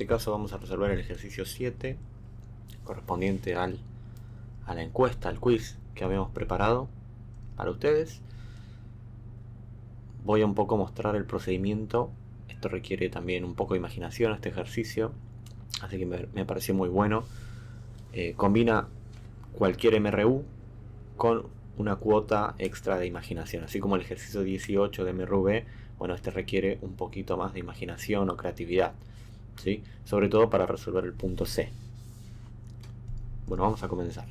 este caso vamos a resolver el ejercicio 7 correspondiente a la encuesta, al quiz que habíamos preparado para ustedes. Voy a un poco mostrar el procedimiento. Esto requiere también un poco de imaginación, este ejercicio, así que me pareció muy bueno. Combina cualquier MRU con una cuota extra de imaginación, así como el ejercicio 18 de MRV. Bueno, este requiere un poquito más de imaginación o creatividad, ¿sí? Sobre todo para resolver el punto C. Bueno, vamos a comenzar.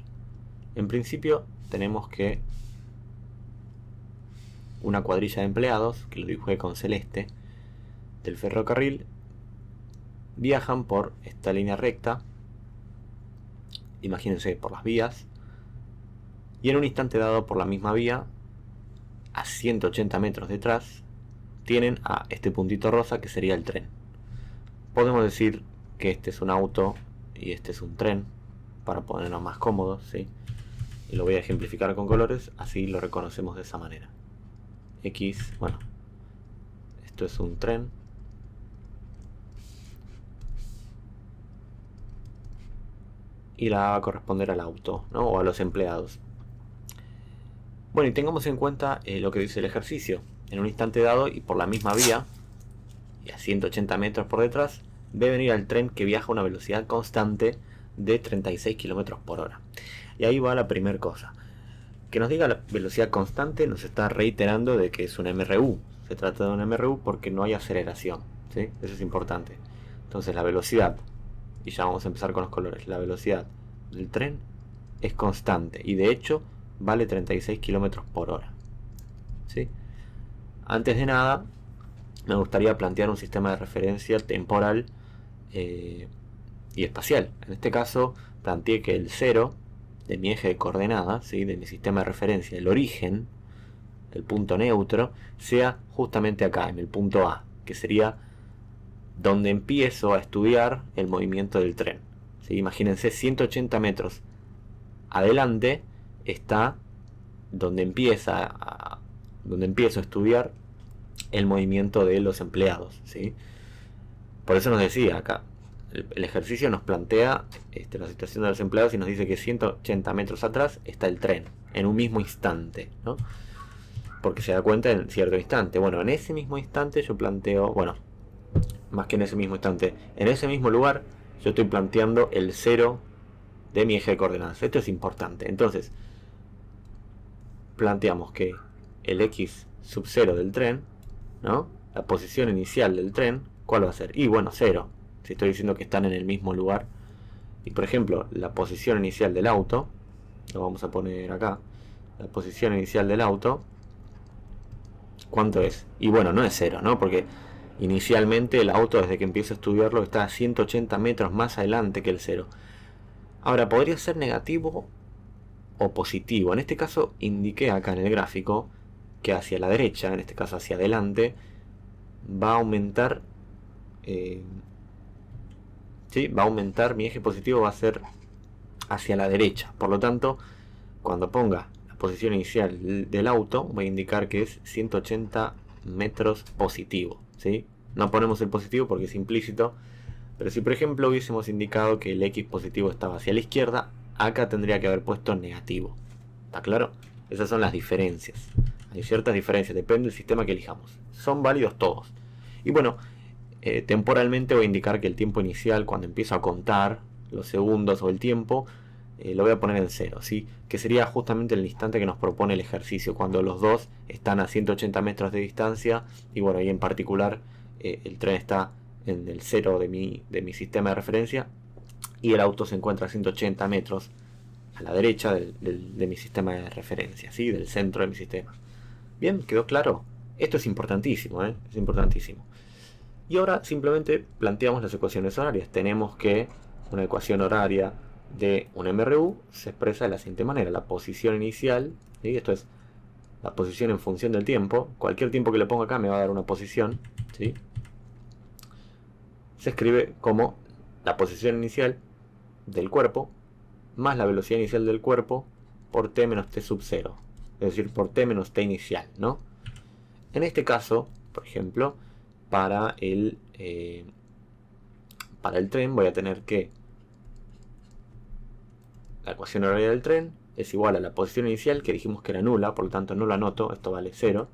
En principio tenemos que una cuadrilla de empleados, que lo dibujé con celeste, del ferrocarril, viajan por esta línea recta, imagínense, por las vías, y en un instante dado por la misma vía, a 180 metros detrás, tienen a este puntito rosa que sería el tren. Podemos decir que este es un auto y este es un tren, para ponernos más cómodos, ¿sí? Y lo voy a ejemplificar con colores, así lo reconocemos de esa manera. X, bueno, esto es un tren. Y la A va a corresponder al auto, ¿no? O a los empleados. Bueno, y tengamos en cuenta lo que dice el ejercicio. En un instante dado y por la misma vía, y a 180 metros por detrás, ve venir al tren que viaja a una velocidad constante de 36 km por hora. Y ahí va la primera cosa. Que nos diga la velocidad constante nos está reiterando de que es una MRU. Se trata de una MRU porque no hay aceleración, ¿sí? Eso es importante. Entonces la velocidad, y ya vamos a empezar con los colores, la velocidad del tren es constante y de hecho vale 36 km por hora, ¿sí? Antes de nada, me gustaría plantear un sistema de referencia temporal y espacial. En este caso, planteé que el 0 de mi eje de coordenadas, ¿sí? De mi sistema de referencia, el origen, el punto neutro, sea justamente acá, en el punto A, que sería donde empiezo a estudiar el movimiento del tren, ¿sí? Imagínense, 180 metros adelante está donde empiezo a estudiar el movimiento de los empleados, ¿sí? Por eso nos decía acá, el ejercicio nos plantea la situación de los empleados y nos dice que 180 metros atrás está el tren, en un mismo instante, ¿no? Porque se da cuenta en cierto instante. Bueno, en ese mismo instante yo planteo, bueno, más que en ese mismo instante, en ese mismo lugar yo estoy planteando el 0 de mi eje de coordenadas. Esto es importante. Entonces, planteamos que el X sub 0 del tren, ¿no? La posición inicial del tren, ¿cuál va a ser? Y bueno, 0. Si estoy diciendo que están en el mismo lugar. Y por ejemplo, la posición inicial del auto, lo vamos a poner acá, la posición inicial del auto, ¿cuánto es? Y bueno, no es 0, ¿no? Porque inicialmente el auto, desde que empiezo a estudiarlo, está a 180 metros más adelante que el 0. Ahora, podría ser negativo o positivo. En este caso, indiqué acá en el gráfico que hacia la derecha, en este caso hacia adelante, va a aumentar, ¿sí? Va a aumentar, mi eje positivo va a ser hacia la derecha. Por lo tanto, cuando ponga la posición inicial del auto, voy a indicar que es 180 metros positivo, ¿sí? No ponemos el positivo porque es implícito, pero si por ejemplo hubiésemos indicado que el X positivo estaba hacia la izquierda, acá tendría que haber puesto negativo. ¿Está claro? Esas son las diferencias. Hay ciertas diferencias, depende del sistema que elijamos. Son válidos todos. Y bueno, temporalmente voy a indicar que el tiempo inicial, cuando empiezo a contar los segundos o el tiempo, lo voy a poner en 0, ¿sí? Que sería justamente el instante que nos propone el ejercicio, cuando los dos están a 180 metros de distancia y bueno, y en particular el tren está en el 0 de mi sistema de referencia y el auto se encuentra a 180 metros a la derecha de mi sistema de referencia, ¿sí? Del centro de mi sistema. Bien, ¿quedó claro? Esto es importantísimo, ¿eh? Es importantísimo. Y ahora simplemente planteamos las ecuaciones horarias. Tenemos que una ecuación horaria de un MRU se expresa de la siguiente manera. La posición inicial, ¿sí? Esto es la posición en función del tiempo. Cualquier tiempo que le ponga acá me va a dar una posición, ¿sí? Se escribe como la posición inicial del cuerpo más la velocidad inicial del cuerpo por t menos t sub 0. Es decir, por t menos t inicial, ¿no? En este caso, por ejemplo, para para el tren voy a tener que la ecuación horaria del tren es igual a la posición inicial, que dijimos que era nula, por lo tanto no la anoto, esto vale 0,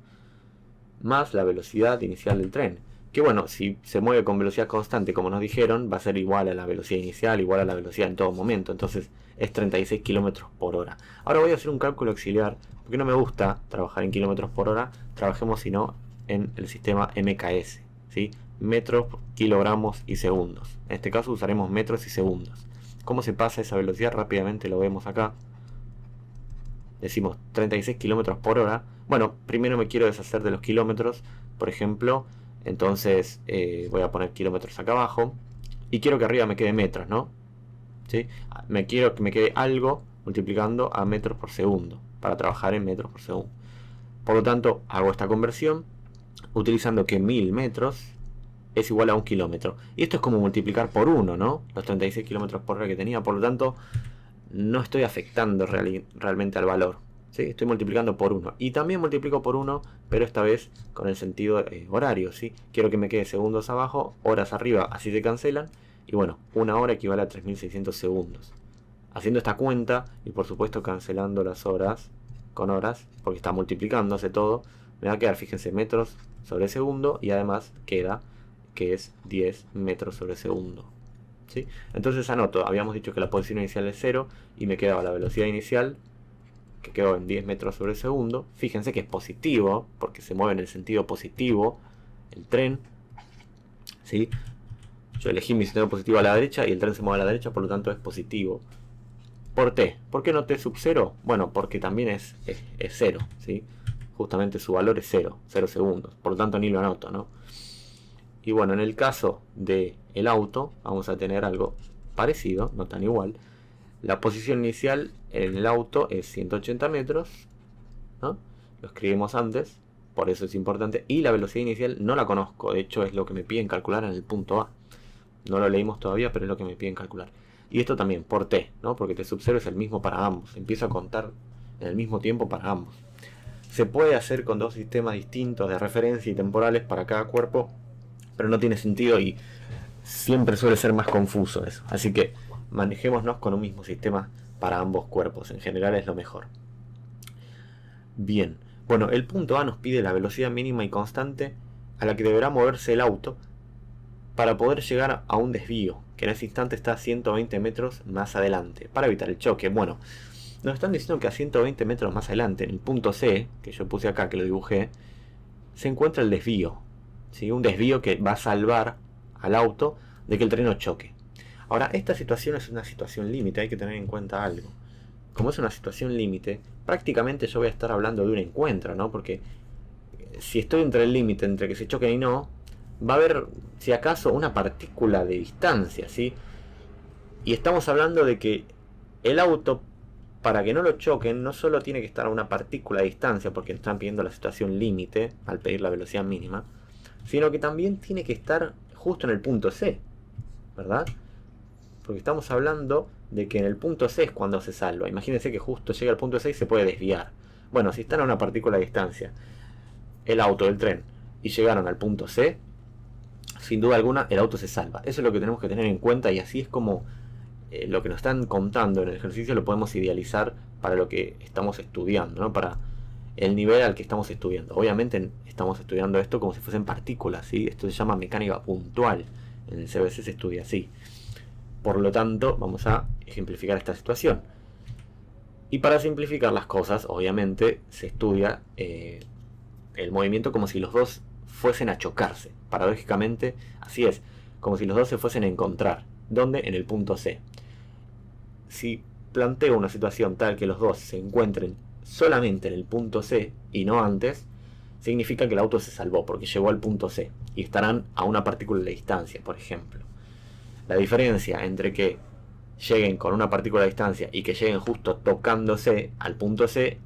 más la velocidad inicial del tren. Que bueno, si se mueve con velocidad constante, como nos dijeron, va a ser igual a la velocidad inicial, igual a la velocidad en todo momento. Entonces es 36 km por hora. Ahora voy a hacer un cálculo auxiliar, porque no me gusta trabajar en kilómetros por hora. Trabajemos sino en el sistema MKS, ¿sí? Metros, kilogramos y segundos. En este caso usaremos metros y segundos. ¿Cómo se pasa esa velocidad? Rápidamente lo vemos acá. Decimos 36 km por hora. Bueno, primero me quiero deshacer de los kilómetros, por ejemplo. Entonces voy a poner kilómetros acá abajo. Y quiero que arriba me quede metros, ¿no? ¿Sí? Quiero que me quede algo multiplicando a metros por segundo, para trabajar en metros por segundo. Por lo tanto, hago esta conversión utilizando que 1000 metros es igual a 1 kilómetro. Y esto es como multiplicar por 1, ¿no? Los 36 kilómetros por hora que tenía. Por lo tanto, no estoy afectando realmente al valor, ¿sí? Estoy multiplicando por 1. Y también multiplico por 1, pero esta vez con el sentido horario, ¿sí? Quiero que me quede segundos abajo, horas arriba, así se cancelan. Y bueno, una hora equivale a 3600 segundos. Haciendo esta cuenta, y por supuesto cancelando las horas con horas, porque está multiplicándose todo, me va a quedar, fíjense, metros sobre segundo, y además queda que es 10 metros sobre segundo, ¿sí? Entonces anoto, habíamos dicho que la posición inicial es 0, y me quedaba la velocidad inicial, que quedó en 10 metros sobre segundo. Fíjense que es positivo, porque se mueve en el sentido positivo el tren, ¿sí? Yo elegí mi sentido positivo a la derecha y el tren se mueve a la derecha, por lo tanto es positivo. Por t, ¿por qué no t sub 0? Bueno, porque también es 0, ¿sí? Justamente su valor es 0 segundos, por lo tanto ni lo anoto, ¿no? Y bueno, en el caso del auto vamos a tener algo parecido, no tan igual. La posición inicial en el auto es 180 metros, ¿no? Lo escribimos antes, por eso es importante. Y la velocidad inicial no la conozco, de hecho es lo que me piden calcular en el punto A. No lo leímos todavía, pero es lo que me piden calcular. Y esto también por t, ¿no? Porque t sub 0 es el mismo para ambos. Empiezo a contar en el mismo tiempo para ambos. Se puede hacer con dos sistemas distintos de referencia y temporales para cada cuerpo, pero no tiene sentido y siempre suele ser más confuso eso. Así que manejémonos con un mismo sistema para ambos cuerpos. En general es lo mejor. Bien. Bueno, el punto A nos pide la velocidad mínima y constante a la que deberá moverse el auto para poder llegar a un desvío, que en ese instante está a 120 metros más adelante, para evitar el choque. Bueno, nos están diciendo que a 120 metros más adelante, en el punto C, que yo puse acá, que lo dibujé, se encuentra el desvío, ¿sí? Un desvío que va a salvar al auto de que el tren no choque. Ahora, esta situación es una situación límite, hay que tener en cuenta algo. Como es una situación límite, prácticamente yo voy a estar hablando de un encuentro, ¿no? Porque si estoy entre el límite, entre que se choquen y no, va a haber, si acaso, una partícula de distancia, ¿sí? Y estamos hablando de que el auto, para que no lo choquen, no solo tiene que estar a una partícula de distancia, porque están pidiendo la situación límite al pedir la velocidad mínima, sino que también tiene que estar justo en el punto C, ¿verdad? Porque estamos hablando de que en el punto C es cuando se salva. Imagínense que justo llega al punto C y se puede desviar. Bueno, si están a una partícula de distancia, el auto, el tren, y llegaron al punto C, sin duda alguna el auto se salva. Eso es lo que tenemos que tener en cuenta, y así es como lo que nos están contando en el ejercicio lo podemos idealizar para lo que estamos estudiando, ¿no? Para el nivel al que estamos estudiando. Obviamente estamos estudiando esto como si fuesen partículas, ¿sí? Esto se llama mecánica puntual. En el CBC se estudia así. Por lo tanto, vamos a ejemplificar esta situación. Y para simplificar las cosas, obviamente, se estudia el movimiento como si los dos fuesen a chocarse. Paradójicamente, así es, como si los dos se fuesen a encontrar. ¿Dónde? En el punto C. Si planteo una situación tal que los dos se encuentren solamente en el punto C y no antes, significa que el auto se salvó porque llegó al punto C y estarán a una partícula de distancia, por ejemplo. La diferencia entre que lleguen con una partícula de distancia y que lleguen justo tocándose al punto C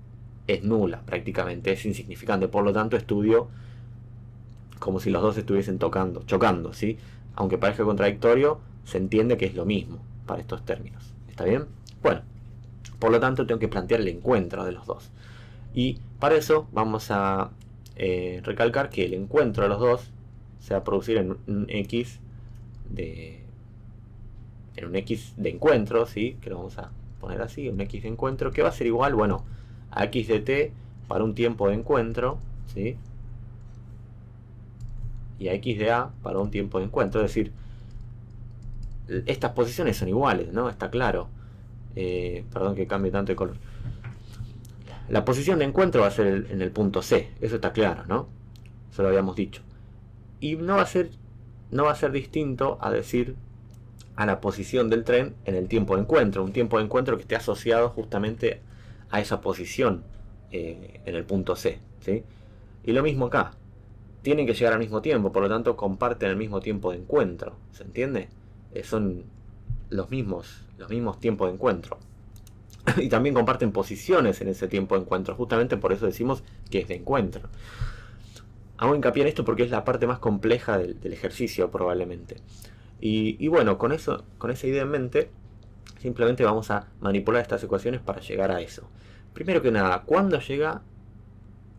es nula, prácticamente es insignificante. Por lo tanto, estudio como si los dos estuviesen chocando, ¿sí? Aunque parezca contradictorio, se entiende que es lo mismo para estos términos. ¿Está bien? Bueno, por lo tanto tengo que plantear el encuentro de los dos. Y para eso vamos a recalcar que el encuentro de los dos se va a producir en un X de en un X de encuentro, ¿sí? Que lo vamos a poner así, un X de encuentro, que va a ser igual, bueno, a X de t para un tiempo de encuentro, ¿sí? Y a X de A para un tiempo de encuentro, es decir, estas posiciones son iguales, ¿no? Está claro. Perdón que cambie tanto de color. La posición de encuentro va a ser en el punto C, eso está claro, ¿no? Eso lo habíamos dicho. Y no va a ser distinto a decir a la posición del tren en el tiempo de encuentro, un tiempo de encuentro que esté asociado justamente a esa posición en el punto C, ¿sí? Y lo mismo acá, tienen que llegar al mismo tiempo, por lo tanto comparten el mismo tiempo de encuentro, ¿se entiende? Son los mismos tiempos de encuentro. Y también comparten posiciones en ese tiempo de encuentro, justamente por eso decimos que es de encuentro. Hago hincapié en esto porque es la parte más compleja del ejercicio probablemente. Y bueno, con esa idea en mente, simplemente vamos a manipular estas ecuaciones para llegar a eso. Primero que nada, ¿cuándo llega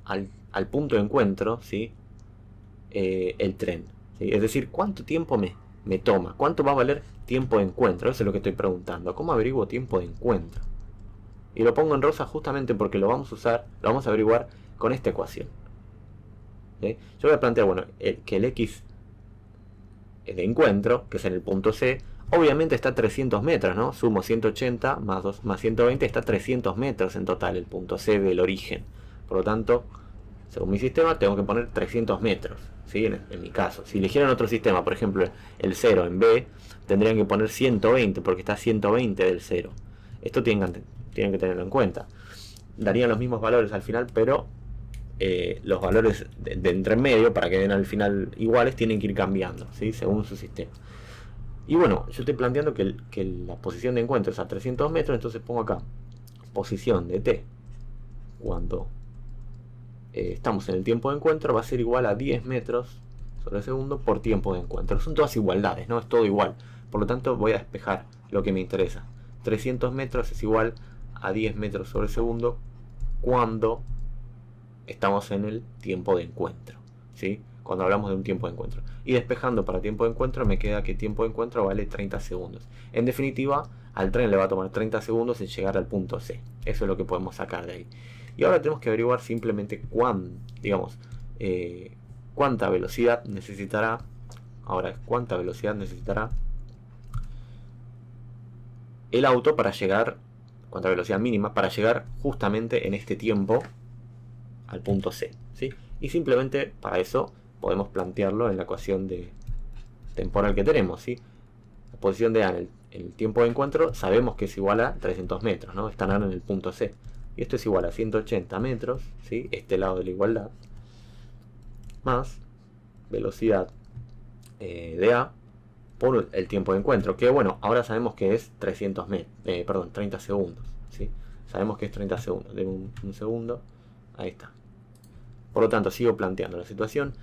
al punto de encuentro, ¿sí? El tren? ¿Sí? Es decir, ¿cuánto tiempo me toma? ¿Cuánto va a valer tiempo de encuentro? Eso es lo que estoy preguntando. ¿Cómo averiguo tiempo de encuentro? Y lo pongo en rosa justamente porque lo vamos a averiguar con esta ecuación. ¿Sí? Yo voy a plantear, bueno, que el X de encuentro, que es en el punto C, obviamente está a 300 metros, ¿no? Sumo 180 más 120, está a 300 metros en total el punto C del origen. Por lo tanto, según mi sistema, tengo que poner 300 metros, ¿sí? En mi caso. Si eligieran otro sistema, por ejemplo, el 0 en B, tendrían que poner 120, porque está a 120 del 0. Esto tienen que tenerlo en cuenta. Darían los mismos valores al final, pero los valores de entre medio, para que den al final iguales, tienen que ir cambiando, ¿sí? Según su sistema. Y bueno, yo estoy planteando que la posición de encuentro es a 300 metros, entonces pongo acá posición de t cuando estamos en el tiempo de encuentro va a ser igual a 10 metros sobre segundo por tiempo de encuentro. Son todas igualdades, ¿no? Es todo igual. Por lo tanto, voy a despejar lo que me interesa. 300 metros es igual a 10 metros sobre segundo cuando estamos en el tiempo de encuentro, ¿sí? Cuando hablamos de un tiempo de encuentro. Y despejando para tiempo de encuentro me queda que tiempo de encuentro vale 30 segundos. En definitiva, al tren le va a tomar 30 segundos en llegar al punto C. Eso es lo que podemos sacar de ahí. Y ahora tenemos que averiguar simplemente cuánta velocidad necesitará. Ahora, cuánta velocidad necesitará el auto para llegar, cuánta velocidad mínima para llegar justamente en este tiempo al punto C, ¿sí? Y simplemente para eso podemos plantearlo en la ecuación temporal que tenemos, ¿sí? La posición de A en el tiempo de encuentro sabemos que es igual a 300 metros, ¿no? Están ahora en el punto C. Y esto es igual a 180 metros, ¿sí? Este lado de la igualdad, más velocidad de A por el tiempo de encuentro, que bueno, ahora sabemos que es 30 segundos, ¿sí? Sabemos que es 30 segundos. Denme un segundo. Ahí está. Por lo tanto, sigo planteando la situación.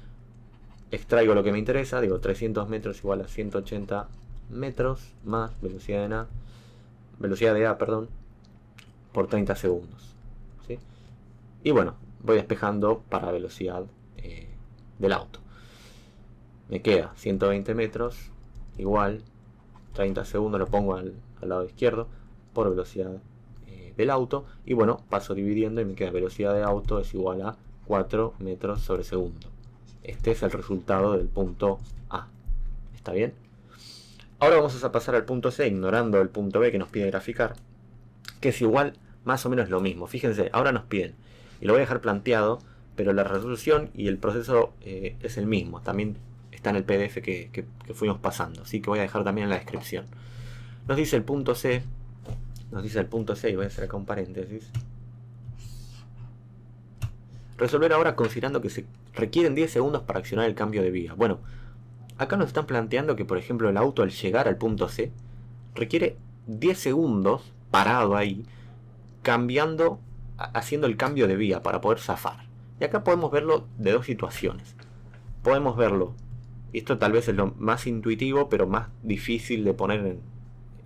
Extraigo lo que me interesa. Digo, 300 metros igual a 180 metros más velocidad de A, por 30 segundos, ¿sí? Y bueno, voy despejando para velocidad del auto. Me queda 120 metros igual 30 segundos, lo pongo al lado izquierdo, por velocidad del auto. Y bueno, paso dividiendo y me queda velocidad de auto es igual a 4 metros sobre segundo. Este es el resultado del punto A. ¿Está bien? Ahora vamos a pasar al punto C, ignorando el punto B que nos pide graficar, que es igual, más o menos lo mismo. Fíjense, ahora nos piden, y lo voy a dejar planteado, pero la resolución y el proceso es el mismo. También está en el PDF que fuimos pasando, así que voy a dejar también en la descripción. Nos dice el punto C, y voy a hacer acá un paréntesis. Resolver ahora considerando que se requieren 10 segundos para accionar el cambio de vía. Bueno, acá nos están planteando que, por ejemplo, el auto al llegar al punto C requiere 10 segundos parado ahí, haciendo el cambio de vía para poder zafar. Y acá podemos verlo de dos situaciones. Podemos verlo, y esto tal vez es lo más intuitivo, pero más difícil de poner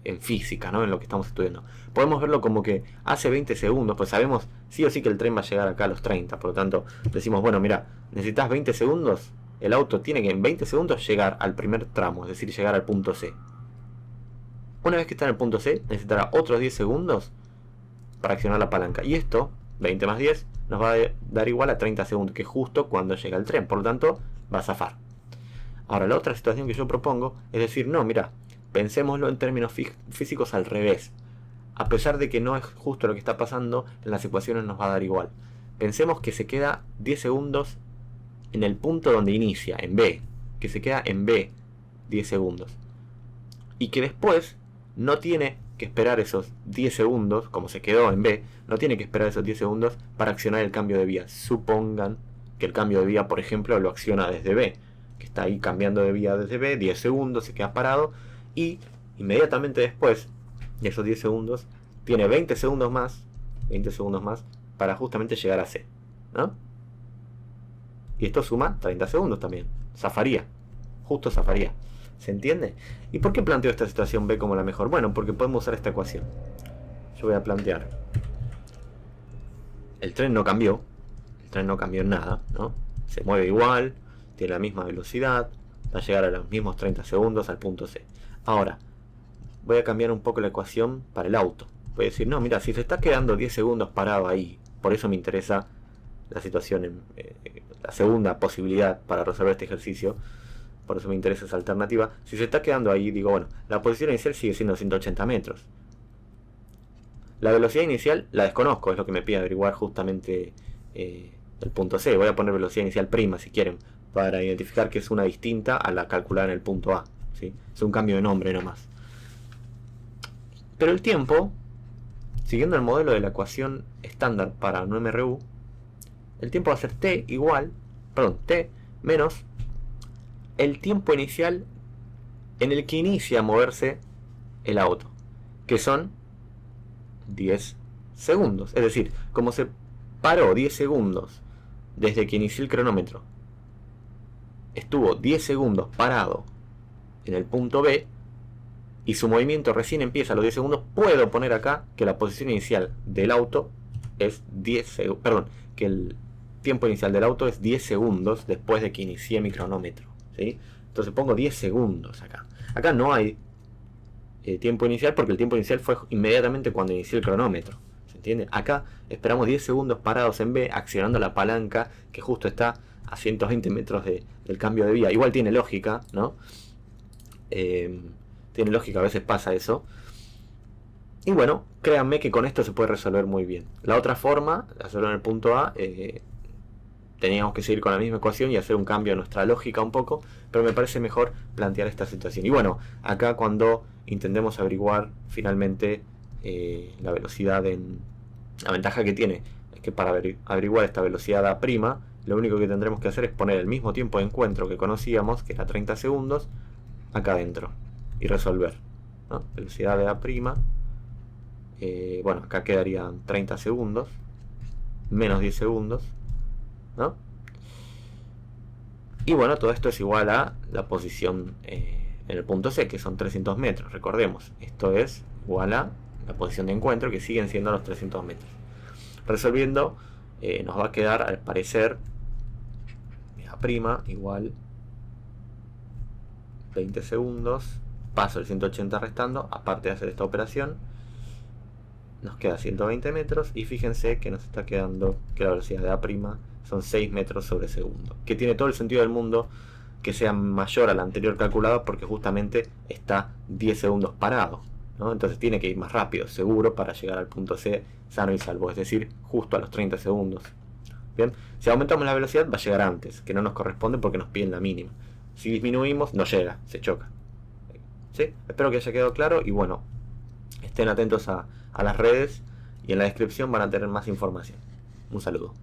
en física, ¿no? En lo que estamos estudiando. Podemos verlo como que hace 20 segundos, pues sabemos sí o sí que el tren va a llegar acá a los 30. Por lo tanto, decimos, bueno, mira, necesitas 20 segundos. El auto tiene que en 20 segundos llegar al primer tramo, es decir, llegar al punto C. Una vez que está en el punto C, necesitará otros 10 segundos para accionar la palanca. Y esto, 20 más 10, nos va a dar igual a 30 segundos, que es justo cuando llega el tren. Por lo tanto, va a zafar. Ahora, la otra situación que yo propongo es decir, no, mira, pensémoslo en términos físicos al revés. A pesar de que no es justo lo que está pasando, en las ecuaciones nos va a dar igual. Pensemos que se queda 10 segundos en el punto donde inicia, en B. Que se queda en B 10 segundos. Y que después no tiene que esperar esos 10 segundos, como se quedó en B, no tiene que esperar esos 10 segundos para accionar el cambio de vía. Supongan que el cambio de vía, por ejemplo, lo acciona desde B, que está ahí cambiando de vía desde B, 10 segundos, se queda parado, y inmediatamente después de esos 10 segundos, tiene 20 segundos más para justamente llegar a C, ¿no? Y esto suma 30 segundos también. Zafaría, justo zafaría. ¿Se entiende? ¿Y por qué planteo esta situación B como la mejor? Bueno, porque podemos usar esta ecuación. Yo voy a plantear. El tren no cambió. El tren no cambió en nada, ¿no? Se mueve igual, tiene la misma velocidad, va a llegar a los mismos 30 segundos al punto C. Ahora, voy a cambiar un poco la ecuación para el auto. Voy a decir, no, mira, si se está quedando 10 segundos parado ahí, por eso me interesa la situación, la segunda posibilidad para resolver este ejercicio. Por eso me interesa esa alternativa. Si se está quedando ahí, digo, bueno, la posición inicial sigue siendo 180 metros. La velocidad inicial la desconozco, es lo que me pide averiguar justamente el punto C. Voy a poner velocidad inicial prima, si quieren, para identificar que es una distinta a la calculada en el punto A, ¿sí? Es un cambio de nombre nomás. Pero el tiempo, siguiendo el modelo de la ecuación estándar para un MRU, el tiempo va a ser T menos el tiempo inicial en el que inicia a moverse el auto, que son 10 segundos. Es decir, como se paró 10 segundos desde que inició el cronómetro, estuvo 10 segundos parado en el punto B y su movimiento recién empieza a los 10 segundos, puedo poner acá que la posición inicial del auto es 10 segundos, perdón, que el tiempo inicial del auto es 10 segundos después de que inicié mi cronómetro, ¿sí? Entonces pongo 10 segundos acá. Acá no hay tiempo inicial porque el tiempo inicial fue inmediatamente cuando inicié el cronómetro. ¿Se entiende? Acá esperamos 10 segundos parados en B, accionando la palanca que justo está a 120 metros del cambio de vía. Igual tiene lógica, ¿no? Tiene lógica, a veces pasa eso. Y bueno, créanme que con esto se puede resolver muy bien. La otra forma, hacerlo en el punto A, teníamos que seguir con la misma ecuación y hacer un cambio en nuestra lógica un poco, pero me parece mejor plantear esta situación. Y bueno, acá cuando intentemos averiguar finalmente la velocidad la ventaja que tiene es que para averiguar esta velocidad A', lo único que tendremos que hacer es poner el mismo tiempo de encuentro que conocíamos, que era 30 segundos, acá adentro y resolver, ¿no? Velocidad de A', bueno, acá quedarían 30 segundos menos 10 segundos, ¿no? Y bueno, todo esto es igual a la posición en el punto C, que son 300 metros. Recordemos, esto es igual a la posición de encuentro, que siguen siendo los 300 metros. Resolviendo, nos va a quedar, al parecer, A' igual 20 segundos, paso el 180 restando, aparte de hacer esta operación, nos queda 120 metros, y fíjense que nos está quedando que la velocidad de A' son 6 metros sobre segundo, que tiene todo el sentido del mundo que sea mayor a la anterior calculada, porque justamente está 10 segundos parado, ¿no? Entonces tiene que ir más rápido, seguro, para llegar al punto C sano y salvo, es decir, justo a los 30 segundos. Bien, si aumentamos la velocidad va a llegar antes, que no nos corresponde porque nos piden la mínima. Si disminuimos, no llega, se choca. ¿Sí? Espero que haya quedado claro, y bueno, estén atentos a las redes, y en la descripción van a tener más información. Un saludo.